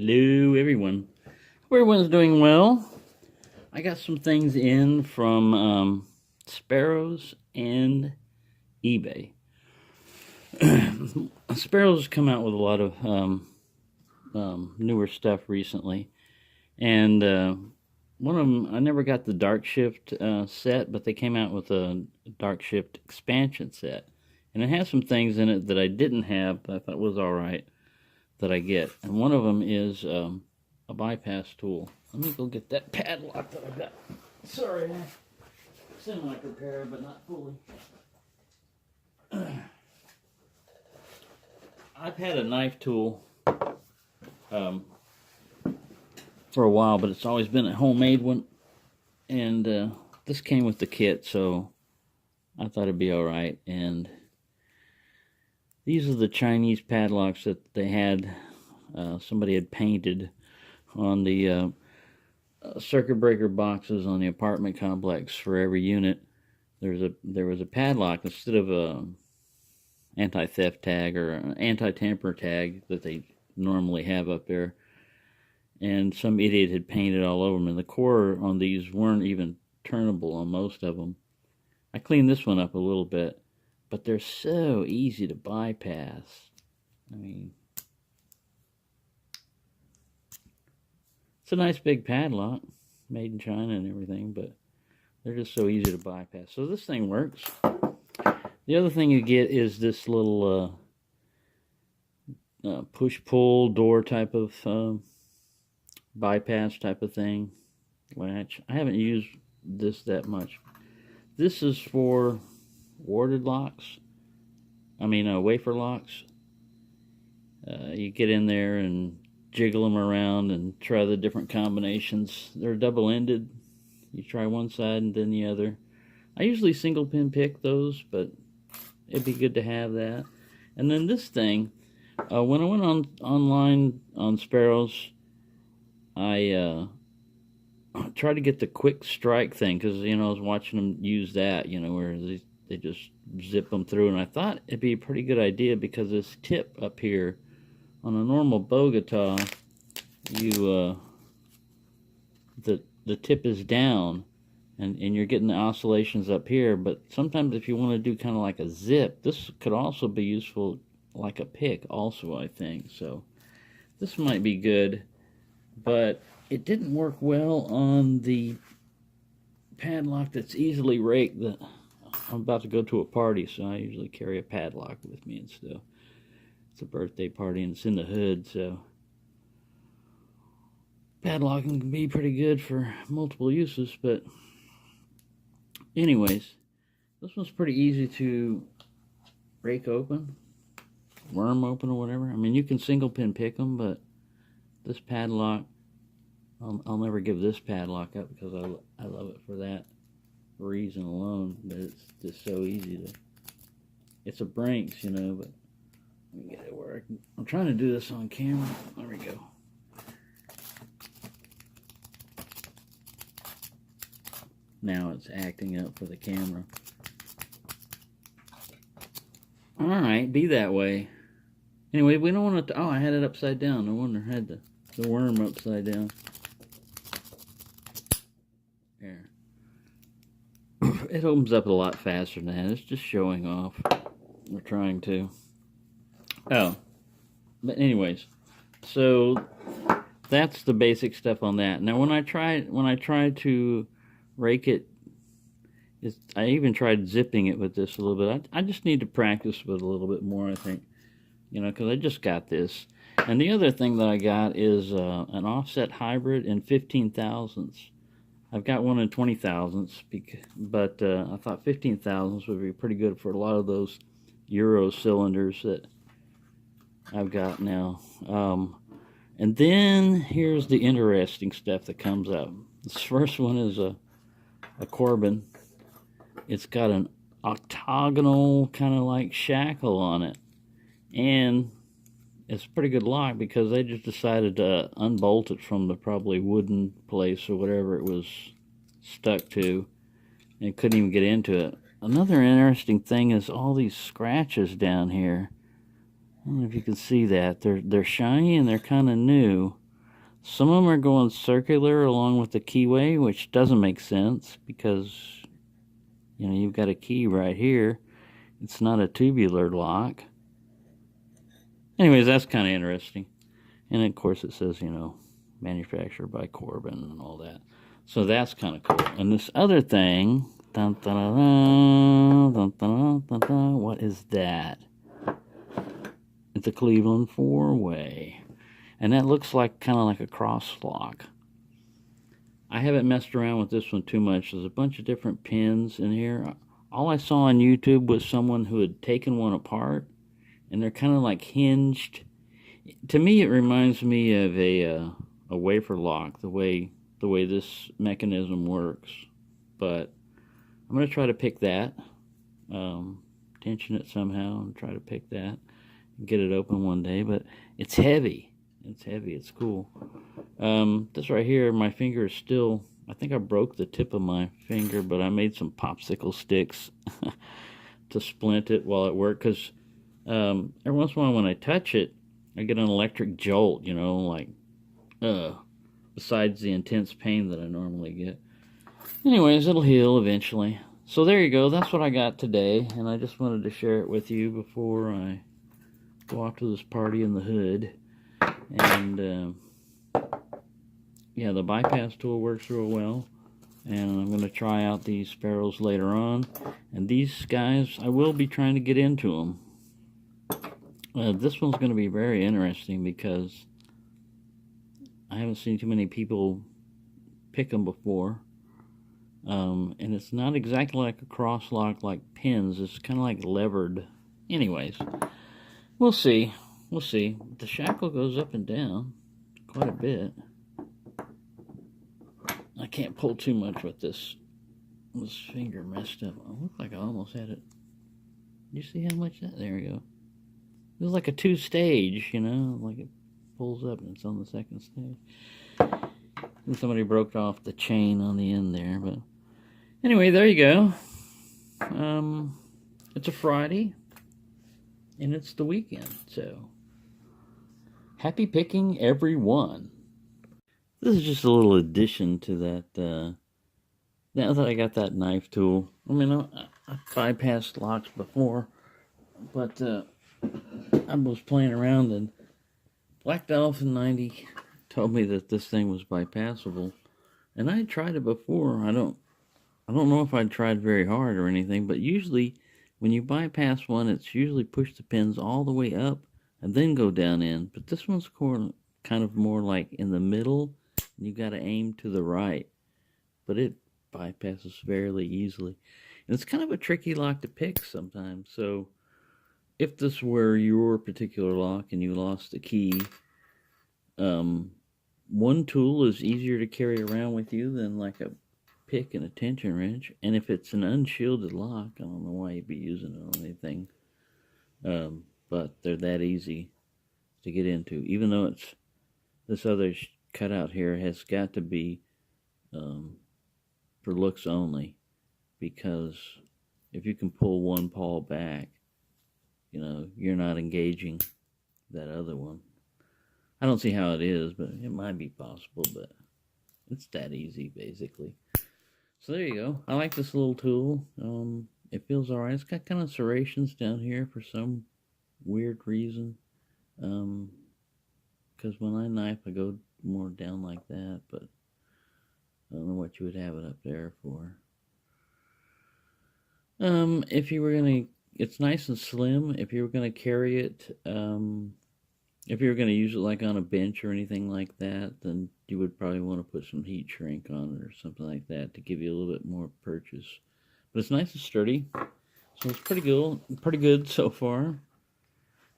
Hello, everyone. Hope everyone's doing well. I got some things in from Sparrows and eBay. Sparrows come out with a lot of newer stuff recently, and one of them, I never got the Dark Shift set, but they came out with a Dark Shift expansion set, and it has some things in it that I didn't have, but I thought was all right that I get. And one of them is a bypass tool. Let me go get that padlock that I got. Sorry, semi-prepared, but not fully. I've had a knife tool for a while, but it's always been a homemade one, and this came with the kit, so I thought it'd be all right. And these are the Chinese padlocks that they had. Somebody had painted on the circuit breaker boxes on the apartment complex. For every unit, there was a padlock instead of a anti-theft tag or an anti-tamper tag that they normally have up there. And some idiot had painted all over them, and the core on these weren't even turnable on most of them. I cleaned this one up a little bit, but they're so easy to bypass. I mean, it's a nice big padlock, made in China and everything, but they're just so easy to bypass. So this thing works. The other thing you get is this little push-pull door type of bypass type of thing. Latch. I haven't used this that much. This is for warded locks. Wafer locks. You get in there and jiggle them around and try the different combinations. They're double-ended. You try one side and then the other. I usually single pin pick those, but it'd be good to have that. And then this thing, when I went online on Sparrows, I tried to get the quick strike thing, because I was watching them use that, where they just zip them through, and I thought it'd be a pretty good idea, because this tip up here on a normal Bogota, the tip is down, and you're getting the oscillations up here. But sometimes if you want to do kind of like a zip, this could also be useful like a pick also, I think. So this might be good, but it didn't work well on the padlock that's easily raked. I'm about to go to a party, so I usually carry a padlock with me and stuff. It's a birthday party and it's in the hood, so padlocking can be pretty good for multiple uses. But anyways, this one's pretty easy to rake open, worm open, or whatever. You can single pin pick them, but this padlock, I'll never give this padlock up, because I love it for that reason alone. But it's just so easy to. It's a Brinks, but let me get it where I'm trying to do this on camera. There we go. Now it's acting up for the camera. All right, be that way. Anyway, we don't want to. Oh, I had it upside down. No wonder I had the worm upside down. There. It opens up a lot faster than that. It's just showing off. We're trying to. Oh, but anyways, so that's the basic stuff on that. Now, when I tried to rake it, I even tried zipping it with this a little bit. I just need to practice with it a little bit more, I think, because I just got this. And the other thing that I got is an offset hybrid in 15 thousandths. I've got one in 20 thousandths, but I thought 15 thousandths would be pretty good for a lot of those Euro cylinders that I've got now. And then here's the interesting stuff that comes up. This first one is a Corbin. It's got an octagonal kind of like shackle on it, and it's a pretty good lock, because they just decided to unbolt it from the probably wooden place or whatever it was stuck to, and couldn't even get into it. Another interesting thing is all these scratches down here. I don't know if you can see that. They're shiny and they're kind of new. Some of them are going circular along with the keyway, which doesn't make sense because, you know, you've got a key right here. It's not a tubular lock. Anyways, that's kind of interesting. And of course it says, you know, manufactured by Corbin and all that. So that's kind of cool. And this other thing, dun, dun, dun, dun, dun, dun, dun, what is that? It's a Cleveland 4-way. And that looks like kind of like a cross lock. I haven't messed around with this one too much. There's a bunch of different pins in here. All I saw on YouTube was someone who had taken one apart, and they're kind of like hinged. To me, it reminds me of a wafer lock, the way this mechanism works. But I'm going to try to pick that, tension it somehow, and try to pick that, and get it open one day. But it's heavy. It's heavy. It's cool. This right here, my finger is still, I think I broke the tip of my finger, but I made some popsicle sticks to splint it while it worked, because every once in a while when I touch it, I get an electric jolt, you know, like, besides the intense pain that I normally get. Anyways, it'll heal eventually. So there you go. That's what I got today, and I just wanted to share it with you before I go off to this party in the hood. And yeah, the bypass tool works real well, and I'm going to try out these Sparrows later on. And these guys, I will be trying to get into them. This one's going to be very interesting because I haven't seen too many people pick them before. And it's not exactly like a cross lock like pins. It's kind of like levered. Anyways, we'll see. We'll see. The shackle goes up and down quite a bit. I can't pull too much with this finger messed up. I look like I almost had it. You see how much that? There we go. It was like a 2-stage, you know, like it pulls up and it's on the second stage. And somebody broke off the chain on the end there, but anyway, there you go. It's a Friday, and it's the weekend, so happy picking, everyone. This is just a little addition to that. Now that I got that knife tool, I mean, I bypassed locks before, but I was playing around, and Black Dolphin 90 told me that this thing was bypassable, and I had tried it before. I don't know if I'd tried very hard or anything, but usually when you bypass one, it's usually push the pins all the way up and then go down in. But this one's kind of more like in the middle, and you got to aim to the right. But it bypasses fairly easily. And it's kind of a tricky lock to pick sometimes. So if this were your particular lock and you lost the key, one tool is easier to carry around with you than like a pick and a tension wrench. And if it's an unshielded lock, I don't know why you'd be using it on anything. But they're that easy to get into. Even though it's this other cutout here has got to be for looks only, because if you can pull one paw back, you know, you're not engaging that other one. I don't see how it is, but it might be possible, but it's that easy, basically. So there you go. I like this little tool. It feels alright. It's got kind of serrations down here for some weird reason. Because when I knife, I go more down like that, but I don't know what you would have it up there for. If you were gonna, it's nice and slim. If you were gonna carry it, if you were gonna use it like on a bench or anything like that, then you would probably want to put some heat shrink on it or something like that to give you a little bit more purchase. But it's nice and sturdy, so it's pretty good so far.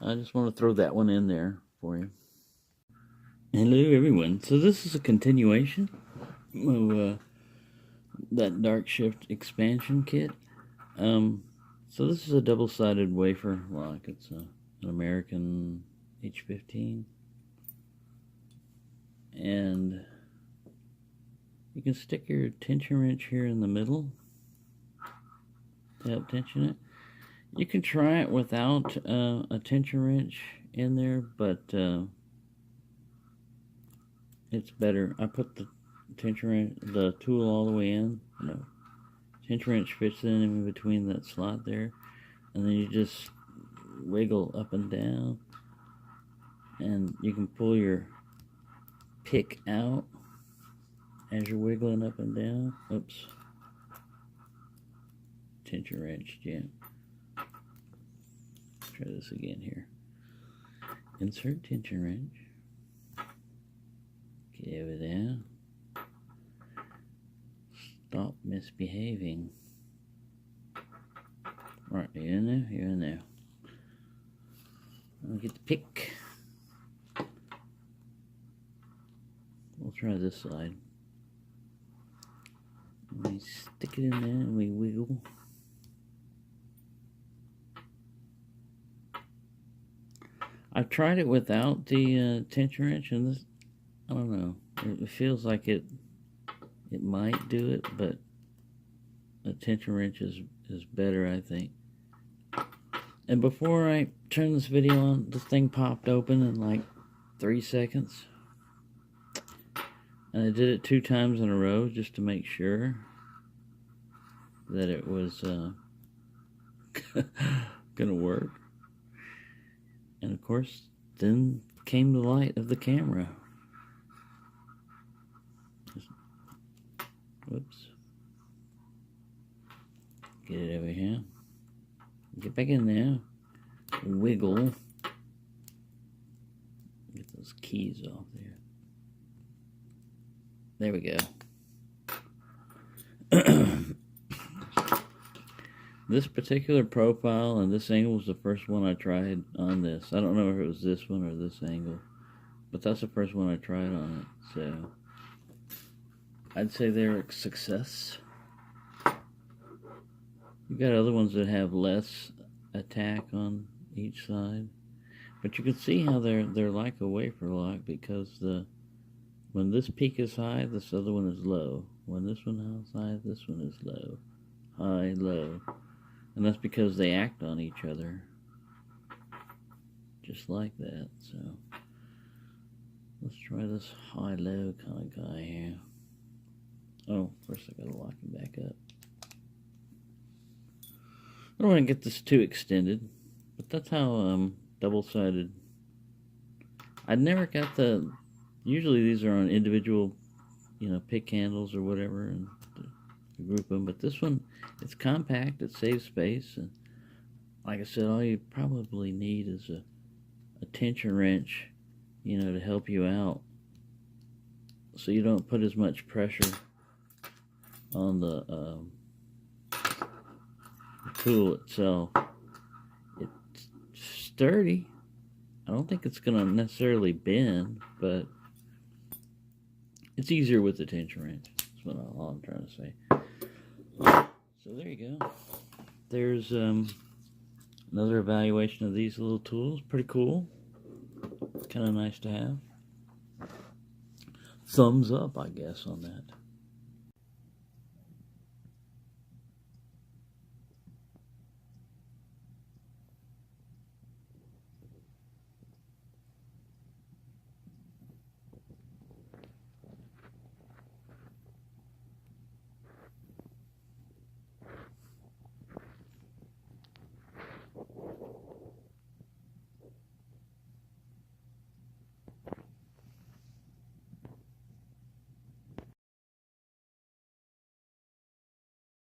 I just want to throw that one in there for you. Hello everyone. So this is a continuation of that Dark Shift expansion kit. So this is a double-sided wafer lock. It's an American H15. And you can stick your tension wrench here in the middle to help tension it. You can try it without a tension wrench in there, but it it's better. I put the tension wrench, the tool all the way in. No, tension wrench fits in between that slot there, and then you just wiggle up and down, and you can pull your pick out as you're wiggling up and down. Oops. Tension wrench jam. Try this again here. Insert tension wrench. Get over there. Stop misbehaving. Right, you're in there, you're in there. I'll get the pick. We'll try this side. We stick it in there and we wiggle. I've tried it without the tension wrench, and this, I don't know, it feels like it might do it, but a tension wrench is better, I think. And before I turned this video on, the thing popped open in like 3 seconds. And I did it 2 times in a row just to make sure that it was gonna work. And of course, then came the light of the camera. Whoops. Get it over here. Get back in there. Wiggle. Get those keys off there. There we go. This particular profile and this angle was the first one I tried on this. I don't know if it was this one or this angle, but that's the first one I tried on it. So I'd say they're a success. You got other ones that have less attack on each side, but you can see how they're like a wafer lock, because when this peak is high, this other one is low. When this one is high, this one is low. High, low. And that's because they act on each other. Just like that. So let's try this high-low kind of guy here. Oh, first I gotta lock him back up. I don't want to get this too extended, but that's how double-sided. I'd never got the. Usually these are on individual, pick handles or whatever, and group them. But this one, it's compact. It saves space, and like I said, all you probably need is a tension wrench, to help you out, so you don't put as much pressure on the tool itself. It's sturdy. I don't think it's going to necessarily bend, but it's easier with the tension wrench. That's what all I'm trying to say. So there you go. There's another evaluation of these little tools. Pretty cool. Kind of nice to have. Thumbs up, I guess, on that.